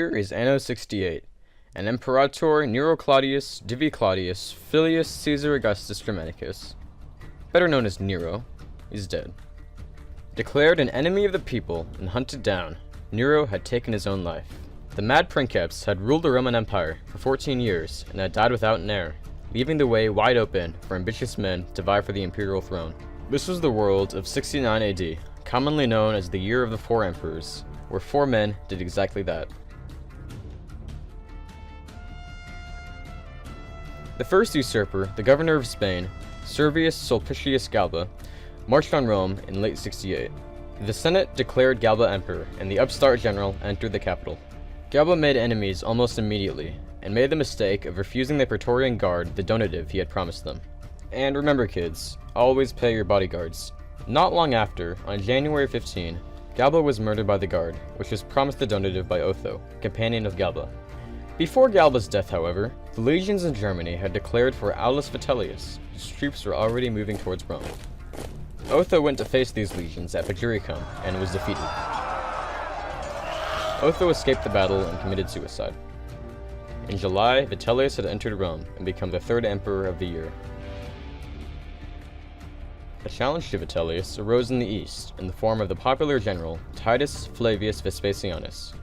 year is Anno 68, and Imperator Nero Claudius Divi Claudius Filius Caesar Augustus Germanicus, better known as Nero, is dead. Declared an enemy of the people and hunted down, Nero had taken his own life. The mad princeps had ruled the Roman Empire for 14 years and had died without an heir, leaving the way wide open for ambitious men to vie for the imperial throne. This was the world of 69 AD, commonly known as the Year of the Four Emperors, where four men did exactly that. The first usurper, the governor of Spain, Servius Sulpicius Galba, marched on Rome in late 68. The Senate declared Galba emperor, and the upstart general entered the capital. Galba made enemies almost immediately, and made the mistake of refusing the Praetorian Guard the donative he had promised them. And remember kids, always pay your bodyguards. Not long after, on January 15, Galba was murdered by the Guard, which was promised the donative by Otho, companion of Galba. Before Galba's death, however, the legions in Germany had declared for Aulus Vitellius, whose troops were already moving towards Rome. Otho went to face these legions at Paguricum and was defeated. Otho escaped the battle and committed suicide. In July, Vitellius had entered Rome and become the third emperor of the year. A challenge to Vitellius arose in the east in the form of the popular general Titus Flavius Vespasianus,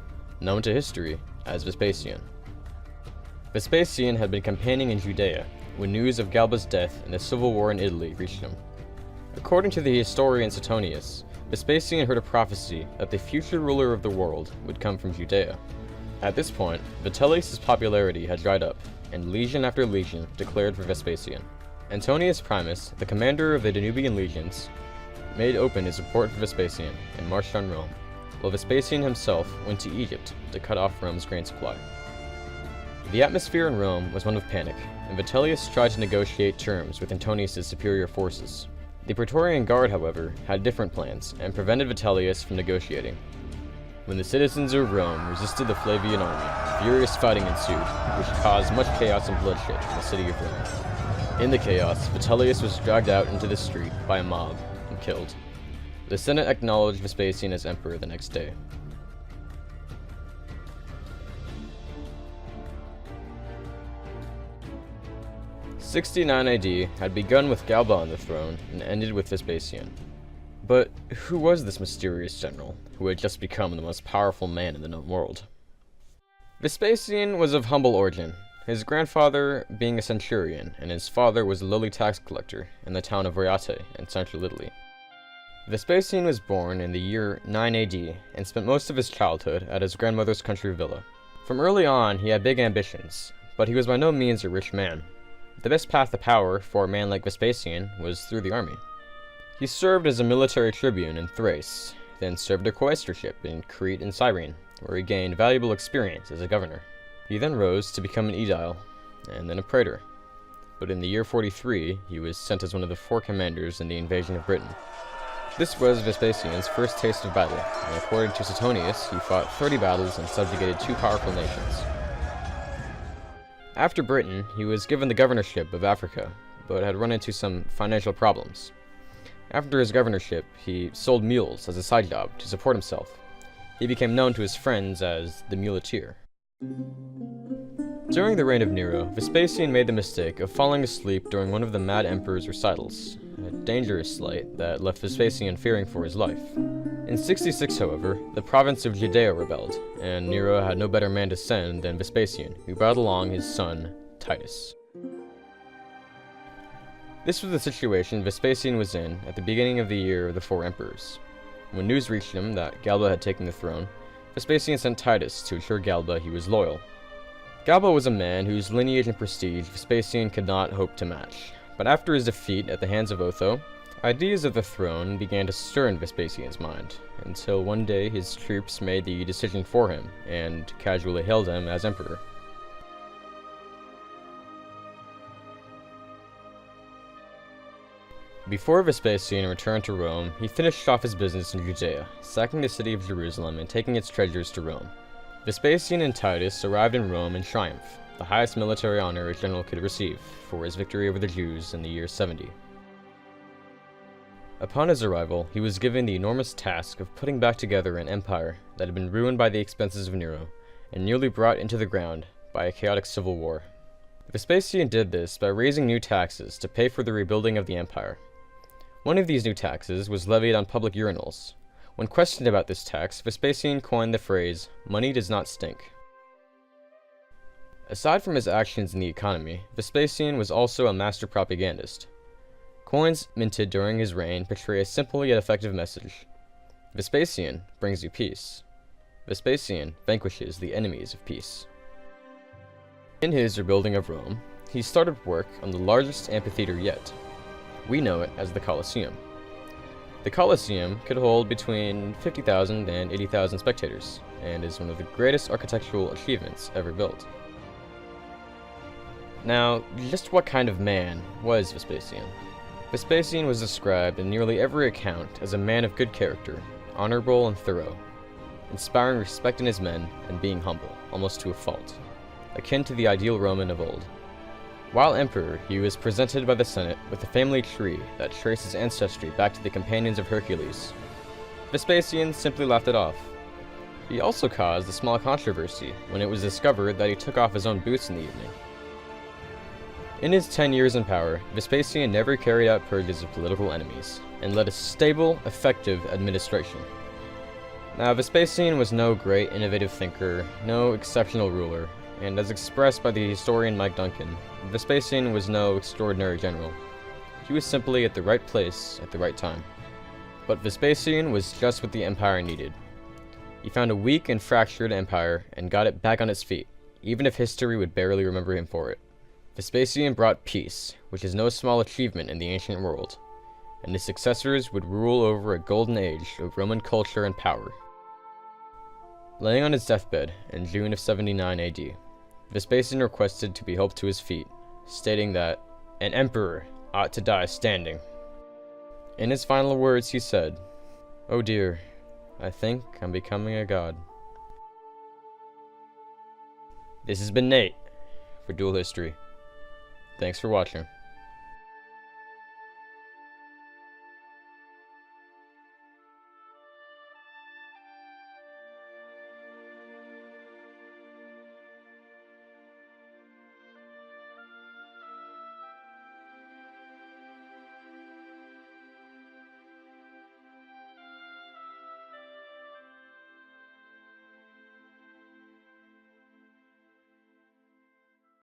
known to history as Vespasian. Vespasian had been campaigning in Judea when news of Galba's death and the civil war in Italy reached him. According to the historian Suetonius, Vespasian heard a prophecy that the future ruler of the world would come from Judea. At this point, Vitellius' popularity had dried up, and legion after legion declared for Vespasian. Antonius Primus, the commander of the Danubian legions, made open his support for Vespasian and marched on Rome, while Vespasian himself went to Egypt to cut off Rome's grain supply. The atmosphere in Rome was one of panic, and Vitellius tried to negotiate terms with Antonius' superior forces. The Praetorian Guard, however, had different plans and prevented Vitellius from negotiating. When the citizens of Rome resisted the Flavian army, furious fighting ensued, which caused much chaos and bloodshed in the city of Rome. In the chaos, Vitellius was dragged out into the street by a mob and killed. The Senate acknowledged Vespasian as emperor the next day. '69 AD had begun with Galba on the throne and ended with Vespasian. But who was this mysterious general, who had just become the most powerful man in the known world? Vespasian was of humble origin, his grandfather being a centurion, and his father was a lowly tax collector in the town of Reate in central Italy. Vespasian was born in the year 9 AD and spent most of his childhood at his grandmother's country villa. From early on, he had big ambitions, but he was by no means a rich man. The best path to power for a man like Vespasian was through the army. He served as a military tribune in Thrace, then served a quaestorship in Crete and Cyrene, where he gained valuable experience as a governor. He then rose to become an aedile, and then a praetor. But in the year 43, he was sent as one of the 4 commanders in the invasion of Britain. This was Vespasian's first taste of battle, and according to Suetonius, he fought 30 battles and subjugated 2 powerful nations. After Britain, he was given the governorship of Africa, but had run into some financial problems. After his governorship, he sold mules as a side job to support himself. He became known to his friends as the muleteer. During the reign of Nero, Vespasian made the mistake of falling asleep during one of the Mad Emperor's recitals, a dangerous slight that left Vespasian fearing for his life. In 66, however, the province of Judea rebelled, and Nero had no better man to send than Vespasian, who brought along his son, Titus. This was the situation Vespasian was in at the beginning of the Year of the Four Emperors. When news reached him that Galba had taken the throne, Vespasian sent Titus to assure Galba he was loyal. Galba was a man whose lineage and prestige Vespasian could not hope to match, but after his defeat at the hands of Otho, ideas of the throne began to stir in Vespasian's mind, until one day his troops made the decision for him, and casually hailed him as emperor. Before Vespasian returned to Rome, he finished off his business in Judea, sacking the city of Jerusalem and taking its treasures to Rome. Vespasian and Titus arrived in Rome in triumph, the highest military honor a general could receive, for his victory over the Jews in the year 70. Upon his arrival, he was given the enormous task of putting back together an empire that had been ruined by the expenses of Nero, and nearly brought into the ground by a chaotic civil war. Vespasian did this by raising new taxes to pay for the rebuilding of the empire. One of these new taxes was levied on public urinals. When questioned about this tax, Vespasian coined the phrase, "Money does not stink." Aside from his actions in the economy, Vespasian was also a master propagandist. Coins minted during his reign portray a simple yet effective message. Vespasian brings you peace. Vespasian vanquishes the enemies of peace. In his rebuilding of Rome, he started work on the largest amphitheater yet. We know it as the Colosseum. The Colosseum could hold between 50,000 and 80,000 spectators, and is one of the greatest architectural achievements ever built. Now, just what kind of man was Vespasian? Vespasian was described in nearly every account as a man of good character, honorable and thorough, inspiring respect in his men and being humble, almost to a fault, akin to the ideal Roman of old. While emperor, he was presented by the Senate with a family tree that traced his ancestry back to the companions of Hercules. Vespasian simply laughed it off. He also caused a small controversy when it was discovered that he took off his own boots in the evening. In his 10 years in power, Vespasian never carried out purges of political enemies, and led a stable, effective administration. Now, Vespasian was no great innovative thinker, no exceptional ruler, and as expressed by the historian Mike Duncan, Vespasian was no extraordinary general. He was simply at the right place at the right time. But Vespasian was just what the empire needed. He found a weak and fractured empire and got it back on its feet, even if history would barely remember him for it. Vespasian brought peace, which is no small achievement in the ancient world, and his successors would rule over a golden age of Roman culture and power. Laying on his deathbed in June of 79 AD, Vespasian requested to be helped to his feet, stating that an emperor ought to die standing. In his final words, he said, "Oh dear, I think I'm becoming a god." This has been Nate for Dual History. Thanks for watching.